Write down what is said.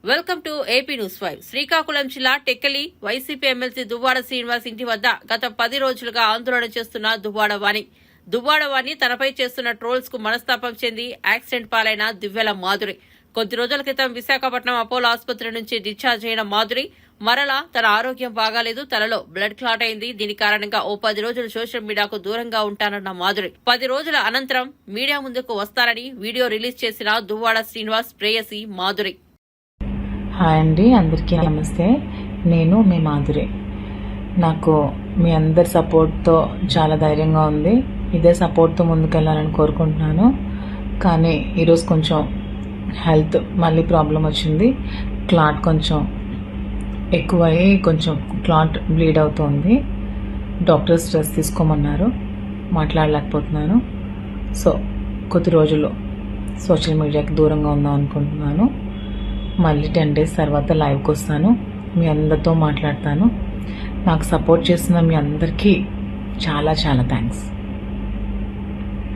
Welcome to AP news 5. Srikakulam జిల్లా Tekkali YCP MLC Duvvada Srinivas ఇంటి వద్ద గత 10 రోజులుగా ఆందోళన చేస్తున్న దువ్వాడ వాణి తనపై చేస్తున్న ట్రోల్స్ కు మనస్తాపం చెంది యాక్సిడెంట్ పాలైన దివ్యల మాధురి. కొద్ది రోజుల క్రితం విశాఖపట్నం అపోలో ఆసుపత్రి నుంచి డిశ్చార్జ్ అయిన మాధురి మరలా తన ఆరోగ్యం బాగాలేదు, తలలో బ్లడ్ క్లాట్ అయింది. దీని కారణంగా ఓ 10 రోజులు సోషల్ మీడియాకు దూరంగా ఉంటానన్న మాధురి 10 రోజుల అనంతరం మీడియా ముందుకు వస్తారని వీడియో రిలీజ్ చేసిన దువ్వాడ శ్రీనివాస్ ప్రేయసి మాధురి. హాయ్ అండి, అందరికీ నమస్తే. నేను మీ మాధురి. నాకు మీ అందరి సపోర్ట్తో చాలా ధైర్యంగా ఉంది. ఇదే సపోర్ట్తో ముందుకెళ్ళాలని కోరుకుంటున్నాను. కానీ ఈరోజు కొంచెం హెల్త్ మళ్ళీ ప్రాబ్లం వచ్చింది. క్లాట్ కొంచెం ఎక్కువయ్యి కొంచెం క్లాట్ బ్లీడ్ అవుతుంది. డాక్టర్ స్ట్రెస్ తీసుకోమన్నారు, మాట్లాడలేకపోతున్నాను. సో కొద్ది రోజులు సోషల్ మీడియాకి దూరంగా ఉందాం అనుకుంటున్నాను. మళ్ళీ 10 days తర్వాత లైవ్కి వస్తాను, మీ అందరితో మాట్లాడతాను. నాకు సపోర్ట్ చేస్తున్న మీ అందరికీ చాలా చాలా థ్యాంక్స్.